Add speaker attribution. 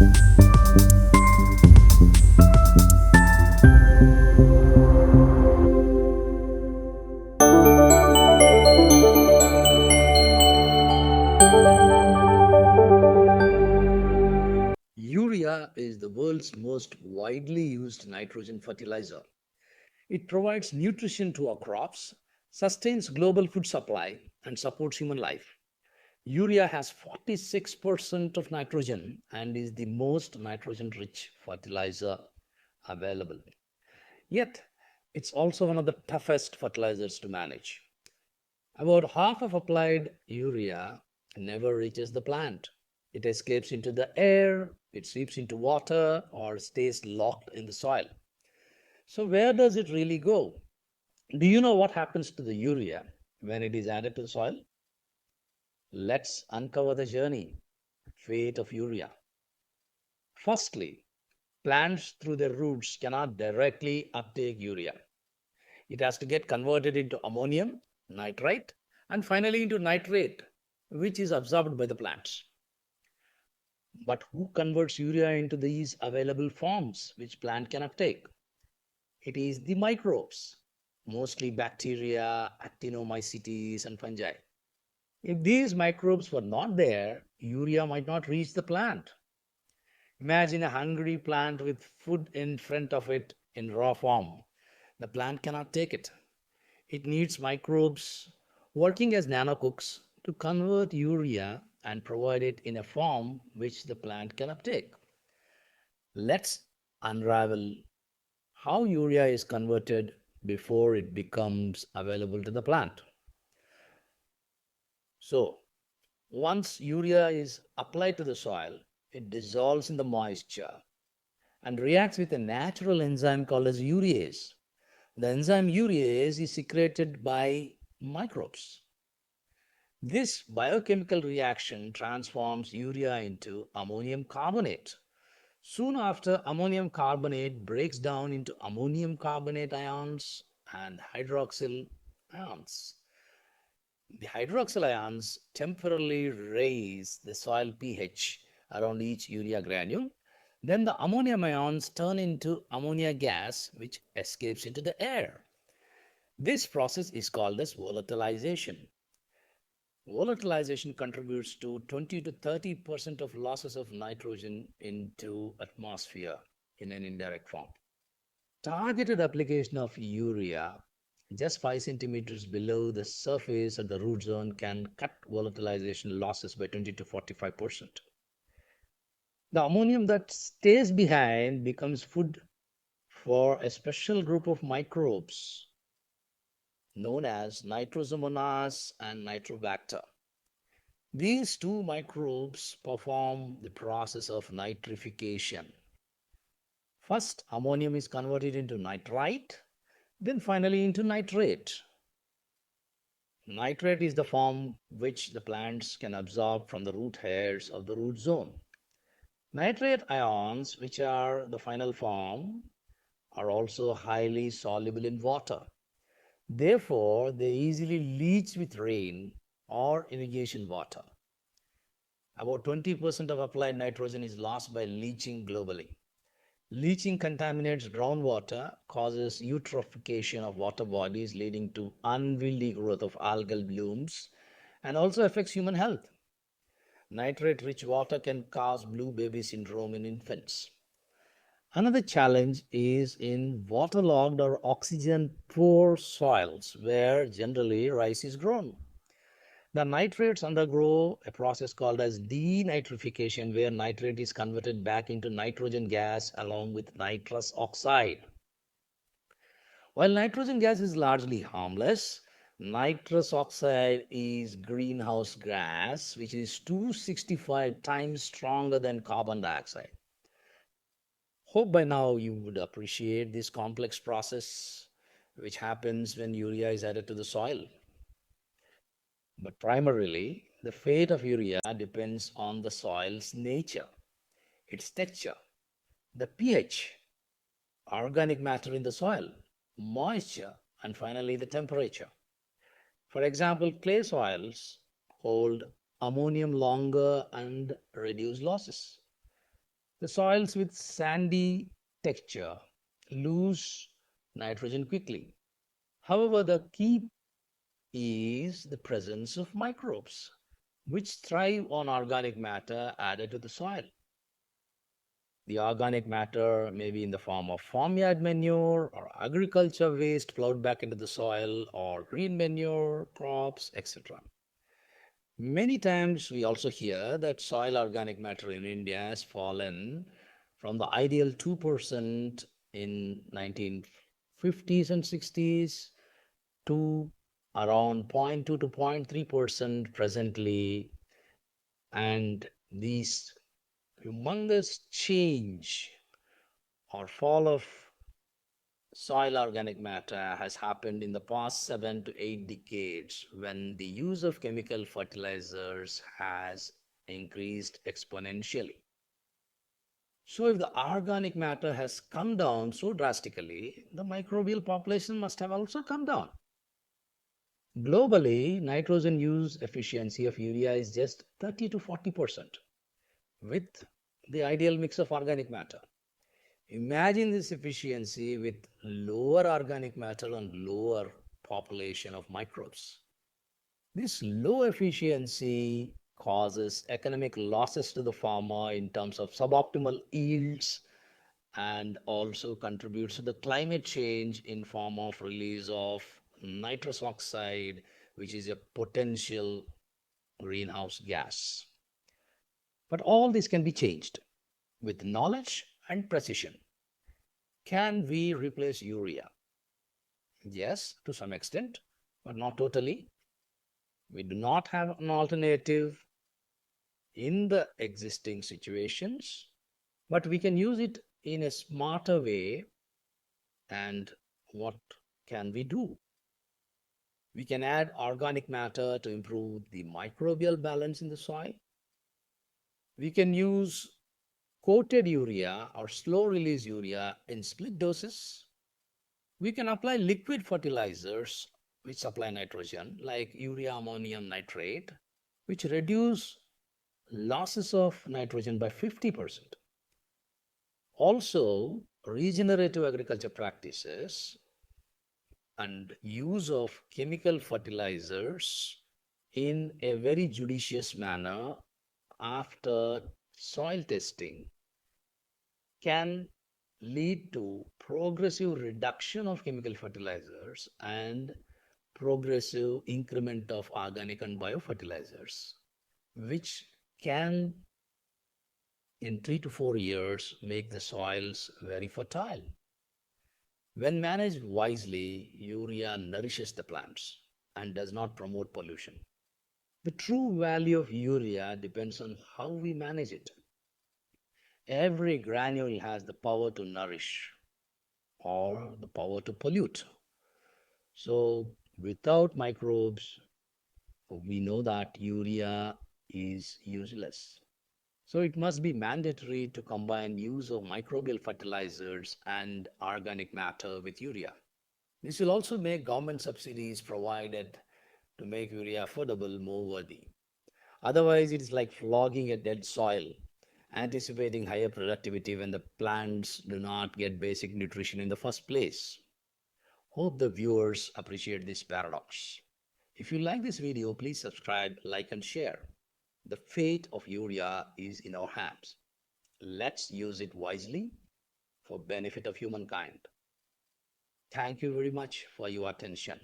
Speaker 1: Urea is the world's most widely used nitrogen fertilizer. It provides nutrition to our crops, sustains global food supply, and supports human life. Urea has 46% of nitrogen and is the most nitrogen rich fertilizer available. Yet, it's also one of the toughest fertilizers to manage. About half of applied urea never reaches the plant. It escapes into the air, it seeps into water, or stays locked in the soil. So, where does it really go? Do you know what happens to the urea when it is added to the soil? Let's uncover the journey. Fate of urea. Firstly, plants through their roots cannot directly uptake urea. It has to get converted into ammonium, nitrite, and finally into nitrate, which is absorbed by the plants. But who converts urea into these available forms which plant can uptake? It is the microbes, mostly bacteria, actinomycetes, and fungi. If these microbes were not there, urea might not reach the plant. Imagine a hungry plant with food in front of it in raw form. The plant cannot take it. It needs microbes working as nanocooks to convert urea and provide it in a form which the plant can uptake. Let's unravel how urea is converted before it becomes available to the plant. So, once urea is applied to the soil, it dissolves in the moisture and reacts with a natural enzyme called as urease. The enzyme urease is secreted by microbes. This biochemical reaction transforms urea into ammonium carbonate. Soon after, ammonium carbonate breaks down into ammonium carbonate ions and hydroxyl ions. The hydroxyl ions temporarily raise the soil pH around each urea granule. Then the ammonium ions turn into ammonia gas, which escapes into the air. This process is called as volatilization. Volatilization contributes to 20 to 30% of losses of nitrogen into atmosphere in an indirect form. Targeted application of urea just 5 centimeters below the surface at the root zone can cut volatilization losses by 20 to 45%. The ammonium that stays behind becomes food for a special group of microbes known as nitrosomonas and nitrobacter. These two microbes perform the process of nitrification. First, ammonium is converted into nitrite, then finally into nitrate. Nitrate is the form which the plants can absorb from the root hairs of the root zone. Nitrate ions, which are the final form, are also highly soluble in water. Therefore, they easily leach with rain or irrigation water. About 20% of applied nitrogen is lost by leaching globally. Leaching contaminates groundwater, causes eutrophication of water bodies, leading to unwieldy growth of algal blooms, and also affects human health. Nitrate rich water can cause blue baby syndrome in infants. Another challenge is in waterlogged or oxygen poor soils where generally rice is grown. The nitrates undergo a process called as denitrification, where nitrate is converted back into nitrogen gas along with nitrous oxide. While nitrogen gas is largely harmless, nitrous oxide is greenhouse gas, which is 265 times stronger than carbon dioxide. Hope by now you would appreciate this complex process which happens when urea is added to the soil. But primarily, the fate of urea depends on the soil's nature, its texture, the pH, organic matter in the soil, moisture, and finally the temperature. For example, clay soils hold ammonium longer and reduce losses. The soils with sandy texture lose nitrogen quickly. However, the key is the presence of microbes, which thrive on organic matter added to the soil. The organic matter may be in the form of farmyard manure or agriculture waste plowed back into the soil or green manure, crops, etc. Many times we also hear that soil organic matter in India has fallen from the ideal 2% in 1950s and 60s to around zero point 0.2 to 0.3% presently. And these humongous change or fall of soil organic matter has happened in the past 7 to 8 decades when the use of chemical fertilizers has increased exponentially. So, if the organic matter has come down so drastically, the microbial population must have also come down. Globally, nitrogen use efficiency of urea is just 30 to 40% with the ideal mix of organic matter. Imagine this efficiency with lower organic matter and lower population of microbes. This low efficiency causes economic losses to the farmer in terms of suboptimal yields and also contributes to the climate change in form of release of nitrous oxide, which is a potential greenhouse gas. But all this can be changed with knowledge and precision. Can we replace urea? Yes, to some extent, but not totally. We do not have an alternative in the existing situations, but we can use it in a smarter way. And what can we do? We can add organic matter to improve the microbial balance in the soil. We can use coated urea or slow release urea in split doses. We can apply liquid fertilizers which supply nitrogen, like urea ammonium nitrate, which reduce losses of nitrogen by 50%. Also, regenerative agriculture practices and use of chemical fertilizers in a very judicious manner after soil testing can lead to progressive reduction of chemical fertilizers and progressive increment of organic and biofertilizers, which can in 3 to 4 years make the soils very fertile. When managed wisely, urea nourishes the plants and does not promote pollution. The true value of urea depends on how we manage it. Every granule has the power to nourish or the power to pollute. So, without microbes, we know that urea is useless. So, it must be mandatory to combine use of microbial fertilizers and organic matter with urea. This will also make government subsidies provided to make urea affordable more worthy. Otherwise, it is like flogging a dead soil, anticipating higher productivity when the plants do not get basic nutrition in the first place. Hope the viewers appreciate this paradox. If you like this video, please subscribe, like, and share. The fate of urea is in our hands. Let's use it wisely for benefit of humankind. Thank you very much for your attention.